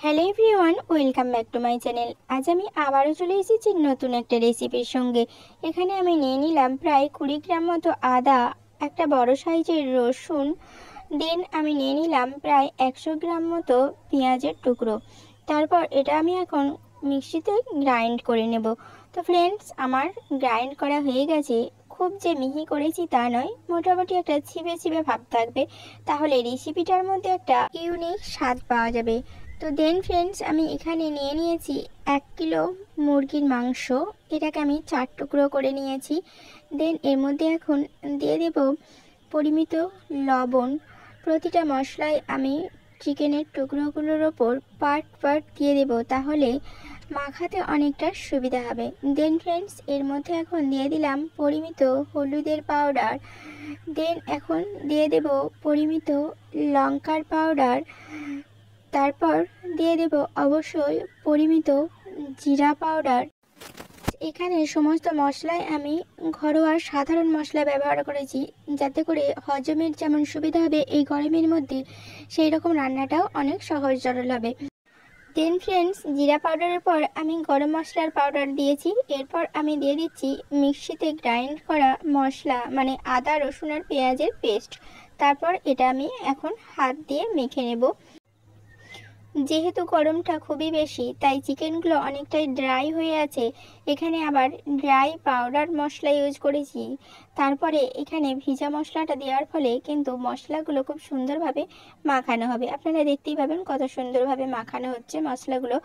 Hello everyone, welcome back to my channel. আজ আমি আবারও চলে এসেছি নতুন একটা রেসিপির সঙ্গে। এখানে আমি নিয়ে নিলাম প্রায় 20 গ্রাম মতো আদা, একটা বড় সাইজের রসুন, দেন আমি নিয়ে নিলাম প্রায় 100 গ্রাম মতো পেঁয়াজের টুকরো। তারপর এটা আমি এখন মিক্সিতে গ্রাইন্ড করে নেব। তো ফ্রেন্ডস, আমার গ্রাইন্ড করা হয়ে গেছে। খুব যে মিহি করেছি তা নয়, মোটামুটি একটা ছিবে ছিবে ভাব থাকবে, তাহলে রেসিপিটার মধ্যে একটা ইউনিক স্বাদ পাওয়া যাবে। তো দেন ফ্রেন্ডস, আমি এখানে নিয়ে নিয়েছি 1 কিলো মুরগির মাংস। এটাকে আমি 4 টুকরো করে নিয়েছি। দেন এর মধ্যে এখন দিয়ে দেব পরিমিত লবণ। প্রতিটা মশলায় আমি চিকেনের টুকরোগুলোর ওপর পার্ট দিয়ে দেব, তাহলে মাখাতে অনেকটা সুবিধা হবে। দেন ফ্রেন্ডস, এর মধ্যে এখন দিয়ে দিলাম পরিমিত হলুদের পাউডার। দেন এখন দিয়ে দেব পরিমিত লঙ্কার পাউডার। তারপর দিয়ে দেব অবশ্যই পরিমিত জিরা পাউডার। এখানে সমস্ত মশলায় আমি ঘরোয়া সাধারণ মশলা ব্যবহার করেছি, যাতে করে হজমের যেমন সুবিধা হবে এই গরমের মধ্যে, সেই রকম রান্নাটাও অনেক সহজ সরল হবে। দেন ফ্রেন্ডস, জিরা পাউডারের পর আমি গরম মশলার পাউডার দিয়েছি। এরপর আমি দিয়ে দিচ্ছি মিক্সিতে গ্রাইন্ড করা মশলা, মানে আদা রসুন আর পেঁয়াজের পেস্ট। তারপর এটা আমি এখন হাত দিয়ে মেখে নেব। যেহেতু গরমটা খুবই বেশি, তাই চিকেনগুলো অনেকটাই ড্রাই হয়ে আছে। এখানে আবার ড্রাই পাউডার মশলা ইউজ করেছি। তারপরে এখানে ভিজা মশলাটা দেওয়ার ফলে কিন্তু মশলাগুলো খুব সুন্দরভাবে মাখানো হবে। আপনারা দেখতেই পাবেন কত সুন্দরভাবে মাখানো হচ্ছে মশলাগুলো।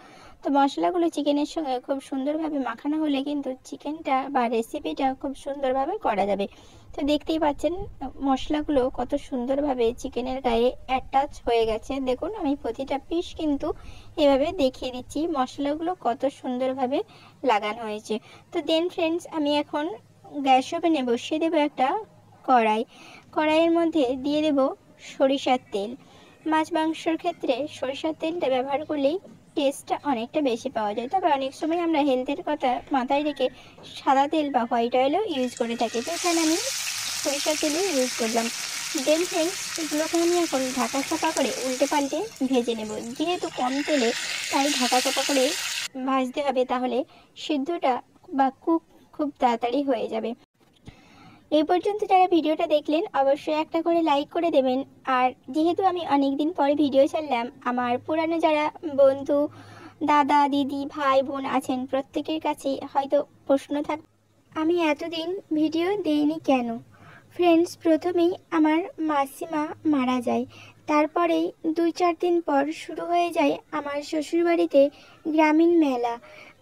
তো মশলাগুলো চিকেনের সঙ্গে খুব সুন্দরভাবে মাখানো হলে কিন্তু চিকেনটা বা রেসিপিটা খুব সুন্দরভাবে করা যাবে। তো দেখতেই পাচ্ছেন মশলাগুলো কত সুন্দরভাবে চিকেনের গায়ে অ্যাটাচ হয়ে গেছে। দেখুন, আমি প্রতিটা পিস কিন্তু এভাবে দেখিয়ে দিচ্ছি মশলাগুলো কত সুন্দরভাবে লাগানো হয়েছে। তো দেন ফ্রেন্ডস, আমি এখন গ্যাস ওভেনে বসিয়ে দেবো একটা কড়াইয়ের মধ্যে দিয়ে দেব সরিষার তেল। মাছ মাংসর ক্ষেত্রে সরিষার তেলটা ব্যবহার করলেই টেস্টটা অনেকটা বেশি পাওয়া যায়। তবে অনেক সময় আমরা হেলথের কথা মাথায় রেখে সাদা তেল বা হোয়াইট অয়েলও ইউজ করে থাকি। তো এখানে আমি সরিষার তেলই ইউজ করলাম। দেন ফ্রেন্ডস, এগুলোকে আমি এখন ঢাকা চাপা করে উল্টে পাল্টে ভেজে নেব। যেহেতু কম তেলে, তাই ঢাকা চাপা করে ভাজতে হবে, তাহলে সিদ্ধটা বা কুক খুব তাড়াতাড়ি হয়ে যাবে। এই পর্যন্ত যারা ভিডিওটা দেখলেন, অবশ্যই একটা করে লাইক করে দেবেন। আর যেহেতু আমি অনেক দিন পরে ভিডিও ছাড়লাম, আমার পুরানো যারা বন্ধু, দাদা দিদি ভাই বোন আছেন, প্রত্যেকের কাছে হয়তো প্রশ্ন থাকবে আমি এতদিন ভিডিও দেইনি কেন। ফ্রেন্ডস, প্রথমেই আমার মাসিমা মারা যায়। তারপরেই 2-4 দিন পর শুরু হয়ে যায় আমার শ্বশুরবাড়িতে গ্রামীণ মেলা।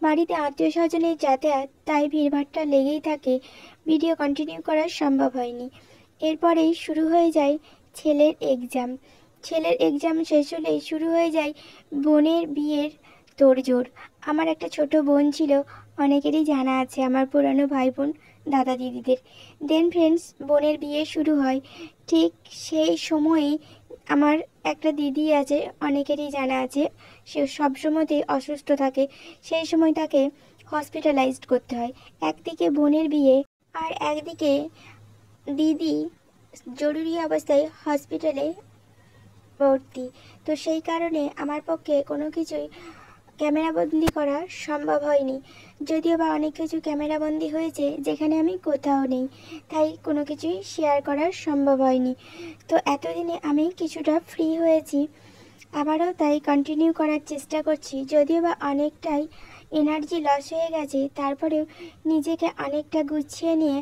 বাড়িতে আত্মীয় স্বজনের যাতায়াত, তাই ভিড়ভাট্টা লেগেই থাকে। ভিডিও কন্টিনিউ করা সম্ভব হয়নি। এরপরেই শুরু হয়ে যায় ছেলের এক্সাম শেষ হলেই শুরু হয়ে যায় বোনের বিয়ের তোড়জোড়। আমার একটা ছোট বোন ছিল, অনেকেরই জানা আছে, আমার পুরানো ভাই বোন দাদা দিদিদের। দেন ফ্রেন্ডস, বোনের বিয়ে শুরু হয়। ঠিক সেই সময়েই আমার একটা দিদি আছে, অনেকেরই জানা আছে, সে সবসময়তেই অসুস্থ থাকে। সেই সময় তাকে হসপিটালাইজড করতে হয়। একদিকে বোনের বিয়ে, আর একদিকে দিদি জরুরি অবস্থায় হসপিটালে ভর্তি। তো সেই কারণে আমার পক্ষে কোনো কিছুই ক্যামেরাবন্দি করা সম্ভব হয়নি। যদিও বা অনেক কিছু ক্যামেরাবন্দি হয়েছে যেখানে আমি কোথাও নেই, তাই কোনো কিছুই শেয়ার করা সম্ভব হয়নি। তো এতদিনে আমি কিছুটা ফ্রি হয়েছি, আবারও তাই কন্টিনিউ করার চেষ্টা করছি। যদিও বা অনেকটাই এনার্জি লস হয়ে গেছে, তারপরেও নিজেকে অনেকটা গুছিয়ে নিয়ে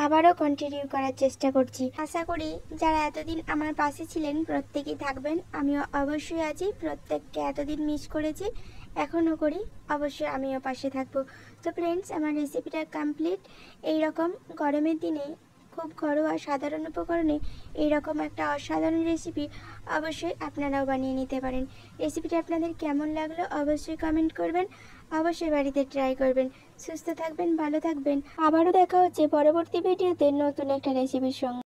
আবারও কন্টিনিউ করার চেষ্টা করছি। আশা করি যারা এতদিন আমার পাশে ছিলেন প্রত্যেকেই থাকবেন। আমিও অবশ্যই আছি, প্রত্যেককে এতদিন মিস করেছি, এখনও করি, অবশ্যই আমিও পাশে থাকবো। তো ফ্রেন্ডস, আমার রেসিপিটা কমপ্লিট। এইরকম গরমের দিনে খুব ঘরোয়া সাধারণ উপকরণে এইরকম একটা অসাধারণ রেসিপি অবশ্যই আপনারাও বানিয়ে নিতে পারেন। রেসিপিটা আপনাদের কেমন লাগলো অবশ্যই কমেন্ট করবেন, অবশ্যই বাড়িতে ট্রাই করবেন। সুস্থ থাকবেন, ভালো থাকবেন। আবারও দেখা হচ্ছে পরবর্তী ভিডিওতে নতুন একটা রেসিপির সঙ্গে।